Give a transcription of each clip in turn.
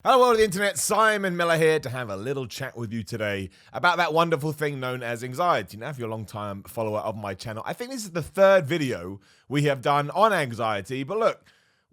Hello, world of the internet. Simon Miller here to have a little chat with you today about that wonderful thing known as anxiety. Now, if you're a long time follower of my channel, I think this is the third video we have done on anxiety. But look,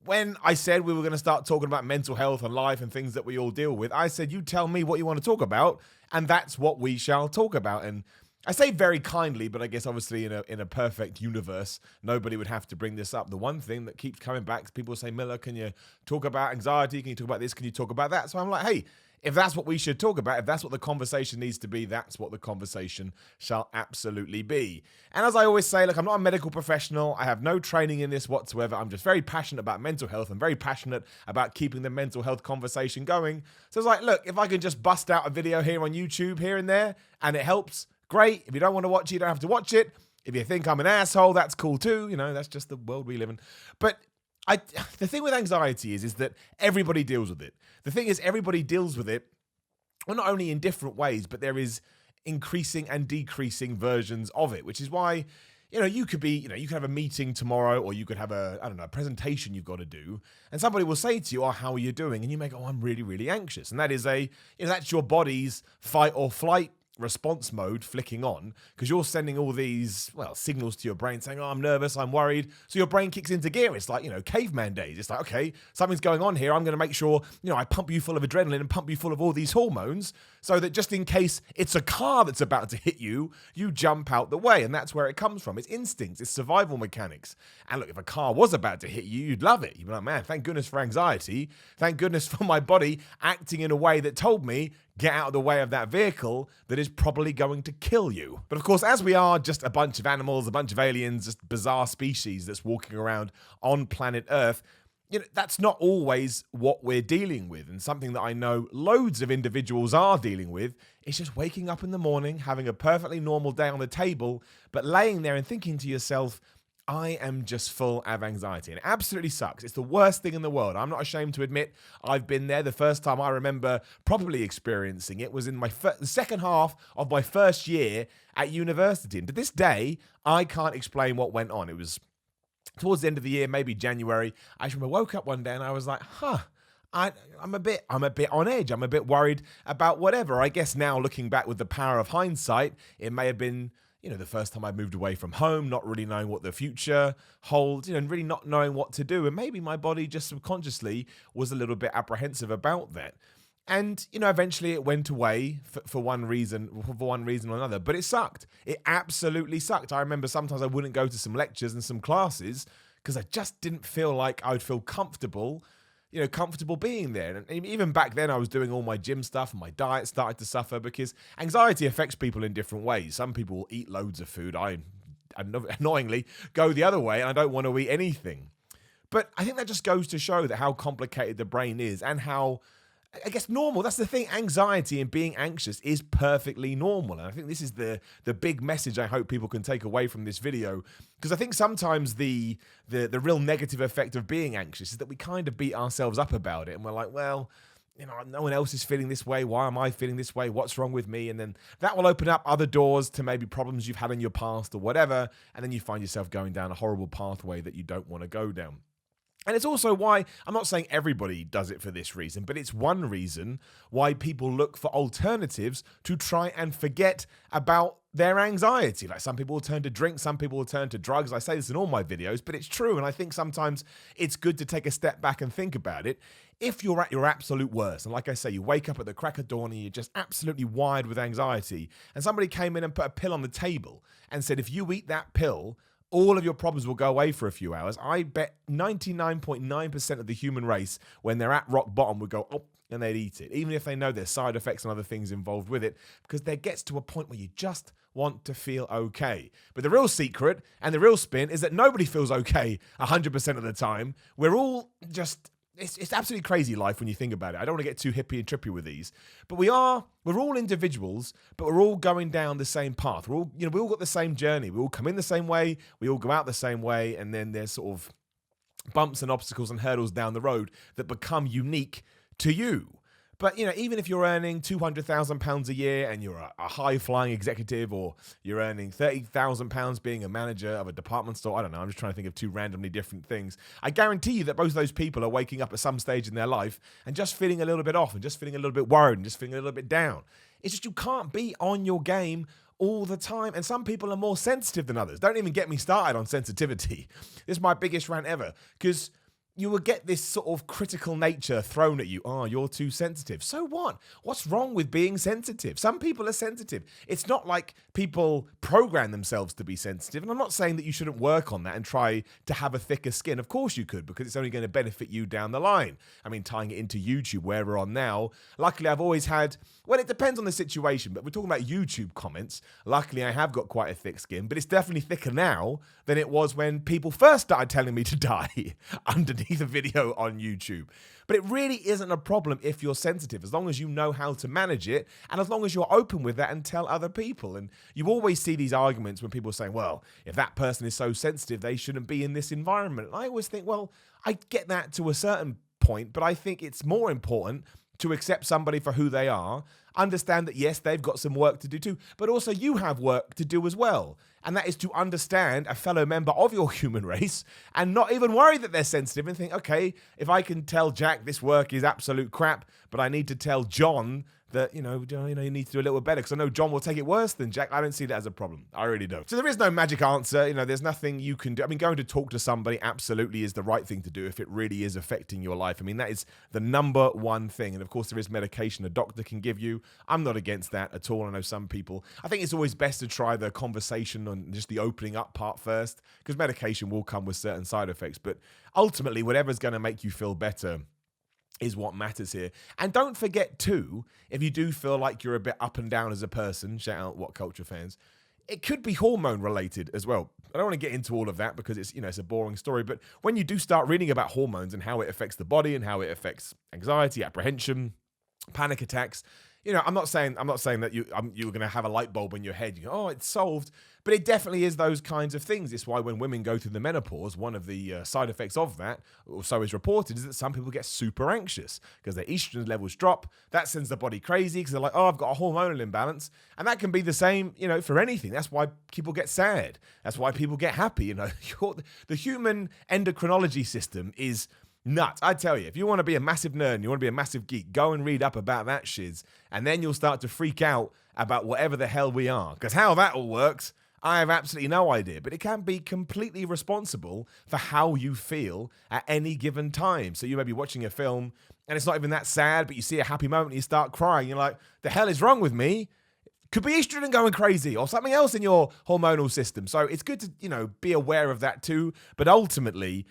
when I said we were going to start talking about mental health and life and things that we all deal with, I said, you tell me what you want to talk about, and that's what we shall talk about. And I say very kindly, but I guess obviously in a perfect universe, nobody would have to bring this up. The one thing that keeps coming back is people say, Miller, can you talk about anxiety? Can you talk about this? Can you talk about that? So I'm like, hey, if that's what we should talk about, if that's what the conversation needs to be, that's what the conversation shall absolutely be. And as I always say, look, I'm not a medical professional. I have no training in this whatsoever. I'm just very passionate about mental health. I'm very passionate about keeping the mental health conversation going. So it's like, look, if I can just bust out a video here on YouTube here and there and it helps, great. If you don't want to watch it, you don't have to watch it. If you think I'm an asshole, that's cool too. You know, that's just the world we live in. But the thing with anxiety is that everybody deals with it. The thing is, everybody deals with it, well, not only in different ways, but there is increasing and decreasing versions of it, which is why, you could have a meeting tomorrow, or you could have a presentation you've got to do, and somebody will say to you, oh, how are you doing? And you may go, oh, I'm really, really anxious. And that is that's your body's fight or flight response mode flicking on, because you're sending all these signals to your brain saying, oh, I'm nervous, I'm worried. So your brain kicks into gear. It's like caveman days. It's like, okay, something's going on here. I'm going to make sure I pump you full of adrenaline and pump you full of all these hormones, so that just in case it's a car that's about to hit you, you jump out the way. And that's where it comes from. It's instincts, it's survival mechanics. And look, if a car was about to hit you, you'd love it. You'd be like, man, thank goodness for anxiety. Thank goodness for my body acting in a way that told me, get out of the way of that vehicle that is probably going to kill you. But of course, as we are just a bunch of animals, a bunch of aliens, just bizarre species that's walking around on planet Earth, that's not always what we're dealing with. And something that I know loads of individuals are dealing with is just waking up in the morning, having a perfectly normal day on the table, but laying there and thinking to yourself, I am just full of anxiety, and it absolutely sucks. It's the worst thing in the world. I'm not ashamed to admit I've been there. The first time I remember properly experiencing it was in the second half of my first year at university. And to this day, I can't explain what went on. It was towards the end of the year, maybe January. I just remember woke up one day and I was like, I'm a bit on edge. I'm a bit worried about whatever. I guess now looking back with the power of hindsight, it may have been the first time I moved away from home, not really knowing what the future holds, and really not knowing what to do. And maybe my body just subconsciously was a little bit apprehensive about that. And, eventually it went away for one reason or another. But it sucked. It absolutely sucked. I remember sometimes I wouldn't go to some lectures and some classes because I just didn't feel like I would feel comfortable being there. And even back then, I was doing all my gym stuff and my diet started to suffer because anxiety affects people in different ways. Some people will eat loads of food. I annoyingly go the other way and I don't want to eat anything. But I think that just goes to show that how complicated the brain is and how, I guess, normal. That's the thing. Anxiety and being anxious is perfectly normal. And I think this is the big message I hope people can take away from this video. Because I think sometimes the real negative effect of being anxious is that we kind of beat ourselves up about it. And we're like, well, no one else is feeling this way. Why am I feeling this way? What's wrong with me? And then that will open up other doors to maybe problems you've had in your past or whatever. And then you find yourself going down a horrible pathway that you don't want to go down. And it's also why, I'm not saying everybody does it for this reason, but it's one reason why people look for alternatives to try and forget about their anxiety. Like some people will turn to drink, some people will turn to drugs. I say this in all my videos, but it's true. And I think sometimes it's good to take a step back and think about it. If you're at your absolute worst, and like I say, you wake up at the crack of dawn and you're just absolutely wired with anxiety, and somebody came in and put a pill on the table and said, if you eat that pill, all of your problems will go away for a few hours. I bet 99.9% of the human race, when they're at rock bottom, would go, oh, and they'd eat it, even if they know there's side effects and other things involved with it, because there gets to a point where you just want to feel okay. But the real secret and the real spin is that nobody feels okay 100% of the time. We're all just... It's absolutely crazy life when you think about it. I don't want to get too hippie and trippy with these, but we're all individuals, but we're all going down the same path. We all got the same journey. We all come in the same way. We all go out the same way. And then there's sort of bumps and obstacles and hurdles down the road that become unique to you. But, even if you're earning £200,000 a year and you're a high-flying executive, or you're earning £30,000 being a manager of a department store, I don't know, I'm just trying to think of two randomly different things. I guarantee you that both of those people are waking up at some stage in their life and just feeling a little bit off and just feeling a little bit worried and just feeling a little bit down. It's just you can't be on your game all the time. And some people are more sensitive than others. Don't even get me started on sensitivity. This is my biggest rant ever, because you will get this sort of critical nature thrown at you. Oh, you're too sensitive. So what? What's wrong with being sensitive? Some people are sensitive. It's not like people program themselves to be sensitive. And I'm not saying that you shouldn't work on that and try to have a thicker skin. Of course you could, because it's only going to benefit you down the line. I mean, tying it into YouTube, where we're on now, luckily I've always had, well, it depends on the situation, but we're talking about YouTube comments. Luckily I have got quite a thick skin, but it's definitely thicker now than it was when people first started telling me to die underneath a video on YouTube. But it really isn't a problem if you're sensitive, as long as you know how to manage it and as long as you're open with that and tell other people. And you always see these arguments when people are saying, well, if that person is so sensitive, they shouldn't be in this environment. And I always think, well, I get that to a certain point, but I think it's more important to accept somebody for who they are, understand that, yes, they've got some work to do too, but also you have work to do as well. And that is to understand a fellow member of your human race and not even worry that they're sensitive and think, okay, if I can tell Jack this work is absolute crap, but I need to tell John that, you need to do a little bit better, because I know John will take it worse than Jack. I don't see that as a problem. I really don't. So there is no magic answer. There's nothing you can do. I mean, going to talk to somebody absolutely is the right thing to do if it really is affecting your life. I mean, that is the number one thing. And of course, there is medication a doctor can give you. I'm not against that at all. I know some people. I think it's always best to try the conversation and just the opening up part first, because medication will come with certain side effects. But ultimately, whatever's going to make you feel better is what matters here. And don't forget too, if you do feel like you're a bit up and down as a person, shout out What Culture fans, it could be hormone related as well. I don't want to get into all of that because it's a boring story, but when you do start reading about hormones and how it affects the body and how it affects anxiety, apprehension, panic attacks, I'm not saying that you're going to have a light bulb in your head. You go, oh, it's solved. But it definitely is those kinds of things. It's why when women go through the menopause, one of the side effects of that, or so is reported, is that some people get super anxious because their estrogen levels drop. That sends the body crazy because they're like, oh, I've got a hormonal imbalance. And that can be the same, for anything. That's why people get sad. That's why people get happy. The human endocrinology system is nuts. I tell you, if you want to be a massive nerd and you want to be a massive geek, go and read up about that shiz, and then you'll start to freak out about whatever the hell we are. Because how that all works, I have absolutely no idea. But it can be completely responsible for how you feel at any given time. So you may be watching a film and it's not even that sad, but you see a happy moment and you start crying. You're like, the hell is wrong with me? Could be estrogen going crazy or something else in your hormonal system. So it's good to, be aware of that too. But ultimately,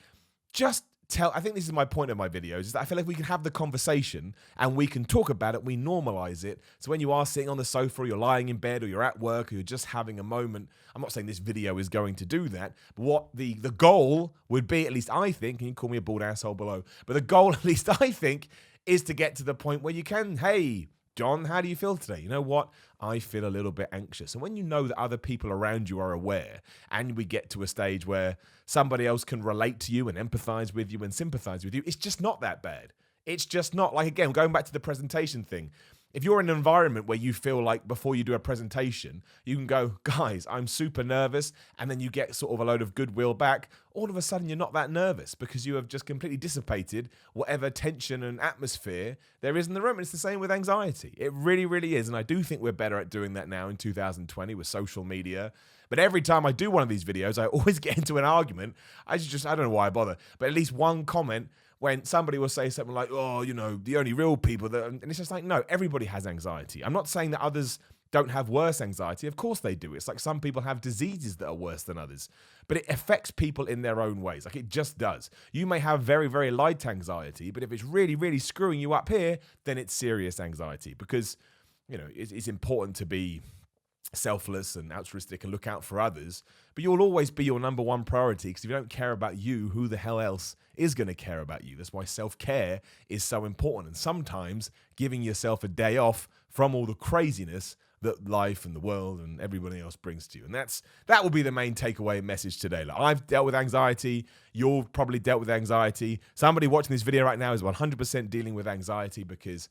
I think this is my point of my videos, is that I feel like we can have the conversation and we can talk about it, we normalize it. So when you are sitting on the sofa or you're lying in bed or you're at work or you're just having a moment, I'm not saying this video is going to do that, but what the goal would be, at least I think, and you can call me a bald asshole below, but the goal, at least I think, is to get to the point where you can, hey, John, how do you feel today? You know what? I feel a little bit anxious. And when you know that other people around you are aware, and we get to a stage where somebody else can relate to you and empathize with you and sympathize with you, it's just not that bad. It's just not. Like, again, going back to the presentation thing, if you're in an environment where you feel like before you do a presentation, you can go, guys, I'm super nervous, and then you get sort of a load of goodwill back, all of a sudden you're not that nervous because you have just completely dissipated whatever tension and atmosphere there is in the room. And it's the same with anxiety. It really, really is. And I do think we're better at doing that now in 2020 with social media. But every time I do one of these videos, I always get into an argument. I don't know why I bother, but at least one comment when somebody will say something like, oh, the only real people that, and it's just like, no, everybody has anxiety. I'm not saying that others don't have worse anxiety. Of course they do. It's like some people have diseases that are worse than others, but it affects people in their own ways. Like, it just does. You may have very, very light anxiety, but if it's really, really screwing you up here, then it's serious anxiety, because, it's important to be selfless and altruistic and look out for others, but you'll always be your number one priority, because if you don't care about you, who the hell else is going to care about you? That's why self-care is so important, and sometimes giving yourself a day off from all the craziness that life and the world and everybody else brings to you. And that will be the main takeaway message today. Like, I've dealt with anxiety. You've probably dealt with anxiety. Somebody watching this video right now is 100% dealing with anxiety, because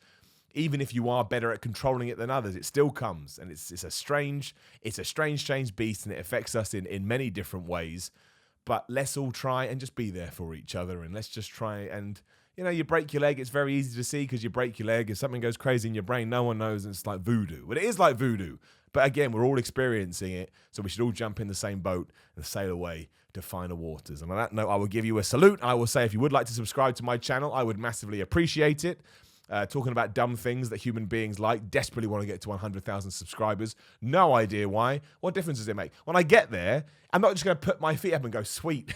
Even if you are better at controlling it than others, it still comes, and it's a strange beast, and it affects us in many different ways. But let's all try and just be there for each other, and let's just try and, you break your leg. It's very easy to see because you break your leg. If something goes crazy in your brain, no one knows, and it's like voodoo. But it is like voodoo. But again, we're all experiencing it, so we should all jump in the same boat and sail away to finer waters. And on that note, I will give you a salute. I will say, if you would like to subscribe to my channel, I would massively appreciate it. Talking about dumb things that human beings like, desperately want to get to 100,000 subscribers. No idea why. What difference does it make? When I get there, I'm not just going to put my feet up and go, sweet,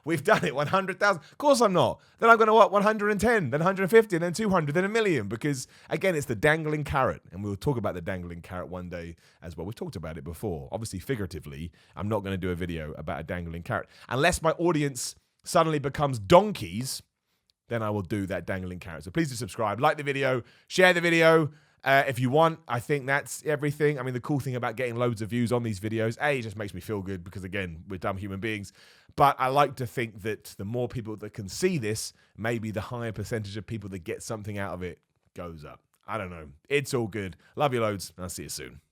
we've done it, 100,000. Of course I'm not. Then I'm going to, 110, then 150, then 200, then a million. Because, again, it's the dangling carrot. And we'll talk about the dangling carrot one day as well. We've talked about it before. Obviously, figuratively, I'm not going to do a video about a dangling carrot. Unless my audience suddenly becomes donkeys, then I will do that dangling carrot. So please do subscribe, like the video, share the video if you want. I think that's everything. I mean, the cool thing about getting loads of views on these videos, it just makes me feel good because, again, we're dumb human beings. But I like to think that the more people that can see this, maybe the higher percentage of people that get something out of it goes up. I don't know. It's all good. Love you loads, and I'll see you soon.